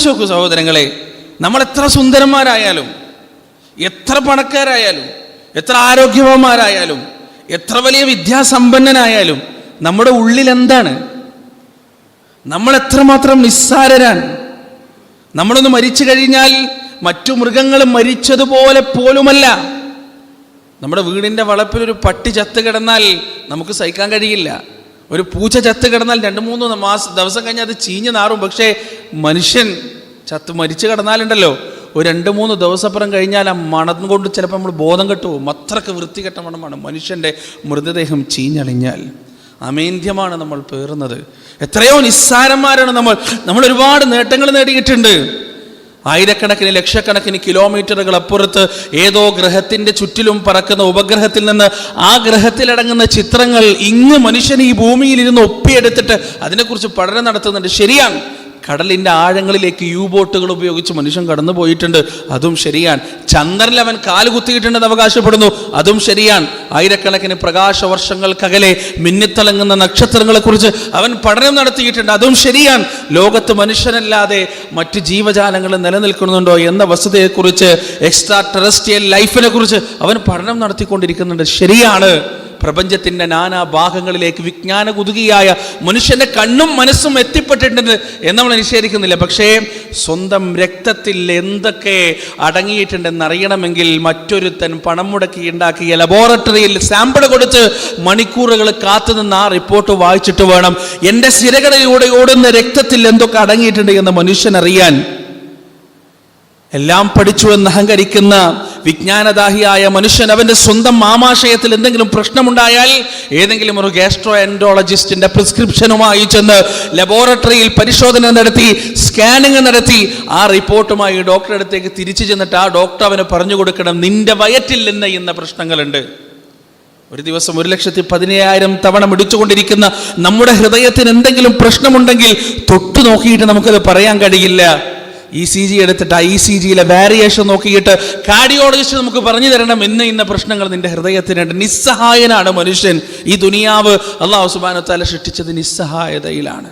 നോക്കൂ സഹോദരങ്ങളെ, നമ്മൾ എത്ര സുന്ദരന്മാരായാലും, എത്ര പണക്കാരായാലും, എത്ര ആരോഗ്യവാന്മാരായാലും, എത്ര വലിയ വിദ്യാസമ്പന്നനായാലും നമ്മുടെ ഉള്ളിൽ എന്താണ്? നമ്മൾ എത്രമാത്രം നിസ്സാരരാണ്. നമ്മളൊന്ന് മരിച്ചു കഴിഞ്ഞാൽ മറ്റു മൃഗങ്ങൾ മരിച്ചതുപോലെ പോലുമല്ല. നമ്മുടെ വീടിൻ്റെ വളപ്പിലൊരു പട്ടി ചത്ത് കിടന്നാൽ നമുക്ക് സഹിക്കാൻ കഴിയില്ല. ഒരു പൂച്ച ചത്ത് കിടന്നാൽ 2-3 ദിവസം കഴിഞ്ഞാൽ അത് ചീഞ്ഞ് നാറും. പക്ഷേ മനുഷ്യൻ മരിച്ചു കിടന്നാലുണ്ടല്ലോ, ഒരു 2-3 ദിവസപ്പുറം കഴിഞ്ഞാൽ ആ മണം കൊണ്ട് ചിലപ്പോൾ നമ്മൾ ബോധം കെട്ടുപോകും. അത്രക്ക് വൃത്തികെട്ട മണമാണ് മനുഷ്യൻ്റെ മൃതദേഹം ചീഞ്ഞളിഞ്ഞാൽ. അമേന്ധ്യമാണ് നമ്മൾ പേറുന്നത്. എത്രയോ നിസ്സാരന്മാരാണ് നമ്മൾ ഒരുപാട് നേട്ടങ്ങൾ നേടിയിട്ടുണ്ട്. ആയിരക്കണക്കിന് ലക്ഷക്കണക്കിന് കിലോമീറ്ററുകൾ അപ്പുറത്ത് ഏതോ ഗ്രഹത്തിൻ്റെ ചുറ്റിലും പറക്കുന്ന ഉപഗ്രഹത്തിൽ നിന്ന് ആ ഗ്രഹത്തിലടങ്ങുന്ന ചിത്രങ്ങൾ ഇങ്ങ് മനുഷ്യൻ ഈ ഭൂമിയിൽ ഇരുന്ന് ഒപ്പിയെടുത്തിട്ട് അതിനെക്കുറിച്ച് പഠനം നടത്തുന്നുണ്ട്. ശരിയാണ്, കടലിൻ്റെ ആഴങ്ങളിലേക്ക് യു-ബോട്ടുകൾ ഉപയോഗിച്ച് മനുഷ്യൻ കടന്നു പോയിട്ടുണ്ട്, അതും ശരിയാണ്. ചന്ദ്രനിൽ അവൻ കാല് കുത്തിയിട്ടുണ്ടെന്ന് അവകാശപ്പെടുന്നു, അതും ശരിയാണ്. ആയിരക്കണക്കിന് പ്രകാശ വർഷങ്ങൾക്കകലെ മിന്നിത്തിളങ്ങുന്ന നക്ഷത്രങ്ങളെക്കുറിച്ച് അവൻ പഠനം നടത്തിയിട്ടുണ്ട്, അതും ശരിയാണ്. ലോകത്ത് മനുഷ്യനല്ലാതെ മറ്റ് ജീവജാലങ്ങൾ നിലനിൽക്കുന്നുണ്ടോ എന്ന വസ്തുതയെക്കുറിച്ച്, എക്സ്ട്രാ ടെറസ്ട്രിയൽ ലൈഫിനെ കുറിച്ച് അവൻ പഠനം നടത്തിക്കൊണ്ടിരിക്കുന്നുണ്ട്, ശരിയാണ്. പ്രപഞ്ചത്തിൻ്റെ നാനാ ഭാഗങ്ങളിലേക്ക് വിജ്ഞാന കുതുകിയായ മനുഷ്യൻ്റെ കണ്ണും മനസ്സും എത്തിപ്പെട്ടിട്ടുണ്ട് എന്ന് നമ്മൾ നിഷേധിക്കുന്നില്ല. പക്ഷേ സ്വന്തം രക്തത്തിൽ എന്തൊക്കെ അടങ്ങിയിട്ടുണ്ടെന്നറിയണമെങ്കിൽ മറ്റൊരുത്തൻ പണം മുടക്കി ഉണ്ടാക്കിയ ലബോറട്ടറിയിൽ സാമ്പിൾ കൊടുത്ത് മണിക്കൂറുകൾ കാത്തുനിന്ന് ആ റിപ്പോർട്ട് വായിച്ചിട്ട് വേണം എൻ്റെ സിരകളിലൂടെ ഓടുന്ന രക്തത്തിൽ എന്തൊക്കെ അടങ്ങിയിട്ടുണ്ട് എന്ന് മനുഷ്യനറിയാൻ. എല്ലാം പഠിച്ചു എന്ന് അഹങ്കരിക്കുന്ന വിജ്ഞാനദാഹിയായ മനുഷ്യൻ അവൻ്റെ സ്വന്തം ആമാശയത്തിൽ എന്തെങ്കിലും പ്രശ്നമുണ്ടായാൽ ഏതെങ്കിലും ഒരു ഗാസ്ട്രോ എൻട്രോളജിസ്റ്റിൻ്റെ പ്രിസ്ക്രിപ്ഷനുമായി ചെന്ന് ലബോറട്ടറിയിൽ പരിശോധന നടത്തി, സ്കാനിങ് നടത്തി, ആ റിപ്പോർട്ടുമായി ഡോക്ടറുടെ അടുത്തേക്ക് തിരിച്ചു ചെന്നിട്ട് ആ ഡോക്ടർ അവന് പറഞ്ഞു കൊടുക്കണം, നിന്റെ വയറ്റിൽ ഇന്ന പ്രശ്നങ്ങളുണ്ട്. ഒരു ദിവസം 1,15,000 തവണ മിടിച്ചുകൊണ്ടിരിക്കുന്ന നമ്മുടെ ഹൃദയത്തിന് എന്തെങ്കിലും പ്രശ്നമുണ്ടെങ്കിൽ തൊട്ടു നോക്കിയിട്ട് നമുക്കത് പറയാൻ കഴിയില്ല. ECG എടുത്തിട്ട് ആ ECGയിലെ വാരിയേഷൻ നോക്കിയിട്ട് കാർഡിയോളജിസ്റ്റ് നമുക്ക് പറഞ്ഞു തരണം ഇന്ന പ്രശ്നങ്ങൾ നിന്റെ ഹൃദയത്തിനുണ്ട്. നിസ്സഹായനാണ് മനുഷ്യൻ. ഈ ദുനിയാവ് അല്ലാഹു സുബ്ഹാനഹു വ തആല സൃഷ്ടിച്ചത് നിസ്സഹായതയിലാണ്.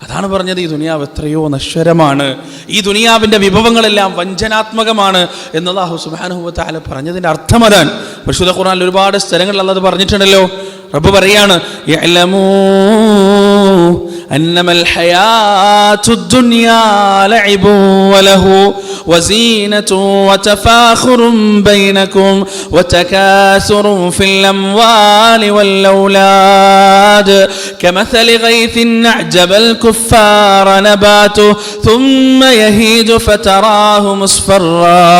അതാണ് പറഞ്ഞത്, ഈ ദുനിയാവ് എത്രയോ നശ്വരമാണ്, ഈ ദുനിയാവിൻ്റെ വിഭവങ്ങളെല്ലാം വഞ്ചനാത്മകമാണ് എന്ന് അല്ലാഹു സുബ്ഹാനഹു വ തആല പറഞ്ഞതിൻ്റെ അർത്ഥം അതാണ്. പരിശുദ്ധ ഖുർആനിൽ ഒരുപാട് സ്ഥലങ്ങളിൽ അല്ലാഹു പറഞ്ഞിട്ടുണ്ടല്ലോ. റബ്ബ് പറയാണ്, യഅലമൂ أنما الحياة الدنيا لعب وله وزينة وتفاخر بينكم وتكاثر في الأموال والأولاد كمثل غيث أعجب الكفار نباته ثم يهيج فتراه مصفرا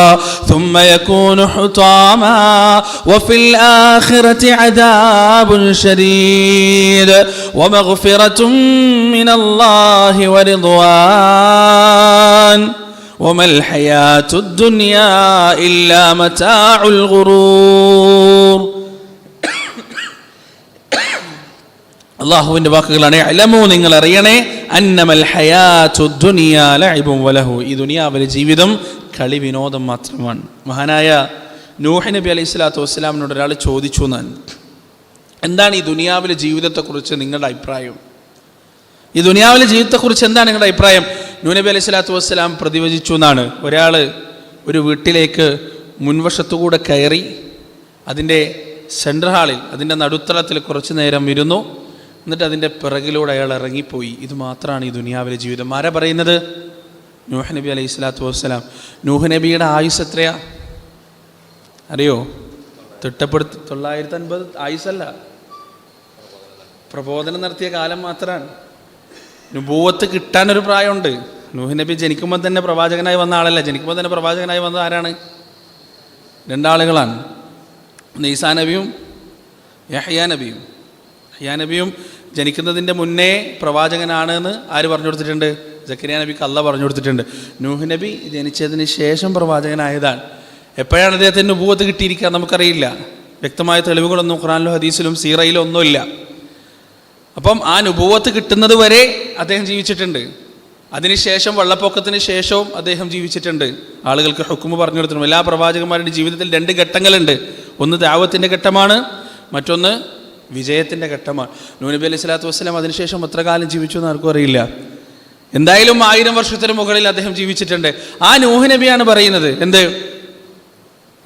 ثم يكون حطاما وفي الآخرة عذاب شديد ومغفرة من الله ورضوان وما الحياة الدنيا إلا متاع الغرور. അള്ളാഹുവിൻ്റെ വാക്കുകളാണ്, അലമു നിങ്ങൾ അറിയണേ, അന്നമൽ ഹയാത്തു ദുനിയാ ലഅബുൻ വലഹു, ഈ ദുനിയാവിലെ ജീവിതം കളി വിനോദം മാത്രമാണ്. മഹാനായ നൂഹ് നബി അലൈഹി സ്വലാത്തു വസ്സലാമിനോട് ഒരാൾ ചോദിച്ചു എന്നാണ്, എന്താണ് ഈ ദുനിയാവിലെ ജീവിതത്തെക്കുറിച്ച് നിങ്ങളുടെ അഭിപ്രായം? ഈ ദുനിയാവിലെ ജീവിതത്തെക്കുറിച്ച് എന്താണ് നിങ്ങളുടെ അഭിപ്രായം? നൂഹ് നബി അലൈഹി സ്വലാത്തു വസ്സലാം പ്രതിവചിച്ചു എന്നാണ്. ഒരാൾ ഒരു വീട്ടിലേക്ക് മുൻവശത്തുകൂടെ കയറി അതിൻ്റെ സെൻട്രൽ ഹാളിൽ, അതിൻ്റെ നടുത്തളത്തിൽ കുറച്ച് നേരം ഇരുന്നു, എന്നിട്ട് അതിൻ്റെ പിറകിലൂടെ അയാൾ ഇറങ്ങിപ്പോയി. ഇത് മാത്രമാണ് ഈ ദുനിയാവിലെ ജീവിതം. ആരാ പറയുന്നത്? നൂഹ് നബി അലൈഹി സ്വലാത്തു വസ്സലാം. നൂഹ് നബിയുടെ ആയുസ് എത്രയാ അറിയോ? തിട്ടപ്പെടുത്തി 950 ആയുസല്ല, പ്രബോധനം നടത്തിയ കാലം മാത്രമാണ്. നുബൂവത്ത് കിട്ടാനൊരു പ്രായമുണ്ട്. നൂഹ് നബി ജനിക്കുമ്പോൾ തന്നെ പ്രവാചകനായി വന്ന ആളല്ല. ജനിക്കുമ്പോൾ തന്നെ പ്രവാചകനായി വന്നത് ആരാണ്? 2 ആളുകളാണ്, ഈസാ നബിയും യഹ്യാ നബിയും. യഹ്യാ നബിയും ജനിക്കുന്നതിൻ്റെ മുന്നേ പ്രവാചകനാണ് എന്ന് ആര് പറഞ്ഞു കൊടുത്തിട്ടുണ്ട്? സക്കരിയ നബിക്ക് അല്ലാഹ് പറഞ്ഞു കൊടുത്തിട്ടുണ്ട്. നൂഹ് നബി ജനിച്ചതിന് ശേഷം പ്രവാചകനായതാണ്. എപ്പോഴാണ് അദ്ദേഹത്തിന് നുബൂവത്ത് കിട്ടിയിരിക്കുക നമുക്കറിയില്ല. വ്യക്തമായ തെളിവുകളൊന്നും ഖുർആനിലും ഹദീസിലും സീറയിലും ഒന്നുമില്ല. അപ്പം ആ നുബൂവത്ത് കിട്ടുന്നത് വരെ അദ്ദേഹം ജീവിച്ചിട്ടുണ്ട്. അതിനുശേഷം വെള്ളപ്പൊക്കത്തിന് ശേഷവും അദ്ദേഹം ജീവിച്ചിട്ടുണ്ട്. ആളുകൾക്ക് ഹുക്മ് പറഞ്ഞു കൊടുത്തിട്ടുണ്ട്. എല്ലാ പ്രവാചകന്മാരുടെ ജീവിതത്തിൽ 2 ഘട്ടങ്ങളുണ്ട്. ഒന്ന് ദഅവത്തിൻ്റെ ഘട്ടമാണ്, മറ്റൊന്ന് വിജയത്തിൻ്റെ ഘട്ടമാണ്. നൂഹ് നബി അലൈഹി സ്വലാത്തു വസ്സലാം അതിനുശേഷം എത്ര കാലം ജീവിച്ചു എന്ന് ആർക്കും അറിയില്ല. എന്തായാലും 1000 വർഷത്തിന് മുകളിൽ അദ്ദേഹം ജീവിച്ചിട്ടുണ്ട്. ആ നൂഹ് നബിയാണ് പറയുന്നത് എന്ത്,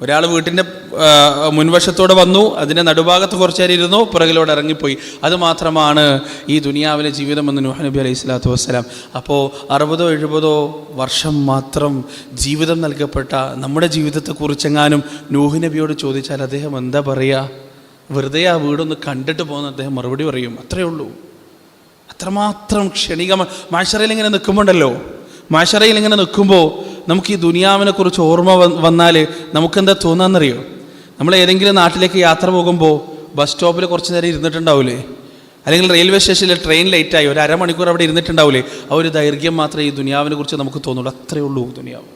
ഒരാൾ വീട്ടിൻ്റെ മുൻവശത്തോടെ വന്നു, അതിൻ്റെ നടുഭാഗത്ത് കുറച്ചു നേരം ഇരുന്നു, പുറകിലോട്ട് ഇറങ്ങിപ്പോയി. അത് മാത്രമാണ് ഈ ദുനിയാവിലെ ജീവിതമെന്ന് നൂഹ് നബി അലൈഹി സ്വലാത്തു വസ്സലാം. അപ്പോൾ 60-70 വർഷം മാത്രം ജീവിതം നൽകപ്പെട്ട നമ്മുടെ ജീവിതത്തെക്കുറിച്ചെങ്ങാനും നൂഹ് നബിയോട് ചോദിച്ചാൽ അദ്ദേഹം എന്താ പറയുക? വെറുതെ ആ വീടൊന്ന് കണ്ടിട്ട് പോകുന്ന അദ്ദേഹം മറുപടി പറയും, അത്രയേ ഉള്ളൂ. അത്രമാത്രം ക്ഷണികമാണ്. മാശറയിൽ ഇങ്ങനെ നിൽക്കുമ്പോണ്ടല്ലോ, മാശറയിൽ ഇങ്ങനെ നിൽക്കുമ്പോൾ നമുക്ക് ഈ ദുനിയാവിനെ കുറിച്ച് ഓർമ്മ വന്നാൽ നമുക്കെന്താ തോന്നാന്നറിയോ? നമ്മൾ ഏതെങ്കിലും നാട്ടിലേക്ക് യാത്ര പോകുമ്പോൾ ബസ് സ്റ്റോപ്പിൽ കുറച്ച് നേരം ഇരുന്നിട്ടുണ്ടാവില്ലേ, അല്ലെങ്കിൽ റെയിൽവേ സ്റ്റേഷനിൽ ട്രെയിൻ ലേറ്റായി 1 അരമണിക്കൂർ അവിടെ ഇരുന്നിട്ടുണ്ടാവില്ലേ? ആ ഒരു ദൈർഘ്യം മാത്രമേ ഈ ദുനിയാവിനെ കുറിച്ച് നമുക്ക് തോന്നുള്ളൂ. അത്രയേ ഉള്ളൂ ദുനിയാവ്.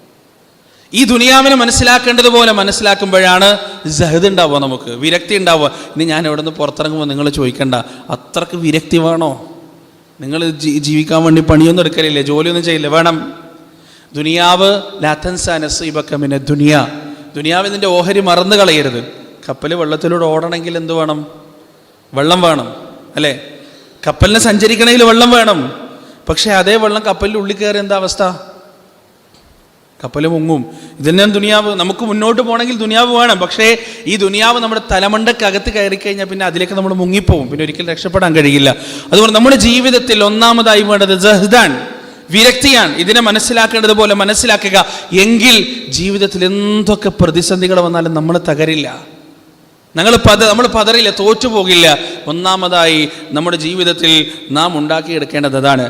ഈ ദുനിയാവിനെ മനസ്സിലാക്കേണ്ടതുപോലെ മനസ്സിലാക്കുമ്പോഴാണ് സഹദ് ഉണ്ടാവുക, നമുക്ക് വിരക്തി ഉണ്ടാവുക. ഇനി ഞാൻ എവിടെ നിന്ന് പുറത്തിറങ്ങുമ്പോൾ നിങ്ങൾ ചോദിക്കണ്ട, അത്രക്ക് വിരക്തി വേണോ? നിങ്ങൾ ജീവിക്കാൻ വേണ്ടി പണിയൊന്നും എടുക്കലില്ലേ, ജോലിയൊന്നും ചെയ്യില്ല, വേണം. ദുനിയാവ് ലാത്തൻസ നസീബക്കമിനെ ദുനിയാവ് ഇതിൻ്റെ ഓഹരി മറന്നു കളയരുത്. കപ്പൽ വെള്ളത്തിലൂടെ ഓടണമെങ്കിൽ എന്ത് വേണം? വെള്ളം വേണം, അല്ലേ? കപ്പലിന് സഞ്ചരിക്കണമെങ്കിൽ വെള്ളം വേണം. പക്ഷേ അതേ വെള്ളം കപ്പലിൻ്റെ ഉള്ളിൽ കയറി എന്താ അവസ്ഥ? കപ്പൽ മുങ്ങും. ഇതന്നെ ദുനിയാവ്. നമുക്ക് മുന്നോട്ട് പോകണമെങ്കിൽ ദുനിയാവ് വേണം. പക്ഷേ ഈ ദുനിയാവ് നമ്മുടെ തലമണ്ടക്കകത്ത് കയറി കഴിഞ്ഞാൽ പിന്നെ അതിലേക്ക് നമ്മൾ മുങ്ങിപ്പോവും, പിന്നെ ഒരിക്കലും രക്ഷപ്പെടാൻ കഴിയില്ല. അതുകൊണ്ട് നമ്മുടെ ജീവിതത്തിൽ ഒന്നാമതായി വേണ്ടത് സഹ്ദാൻ, വിരക്തിയാണ്. ഇതിനെ മനസ്സിലാക്കേണ്ടതുപോലെ മനസ്സിലാക്കുക. എങ്കിൽ ജീവിതത്തിൽ എന്തൊക്കെ പ്രതിസന്ധികൾ വന്നാലും നമ്മൾ തകരില്ല, നമ്മൾ പതറില്ല, തോറ്റുപോകില്ല. ഒന്നാമതായി നമ്മുടെ ജീവിതത്തിൽ നാം ഉണ്ടാക്കിയെടുക്കേണ്ടത് അതാണ്.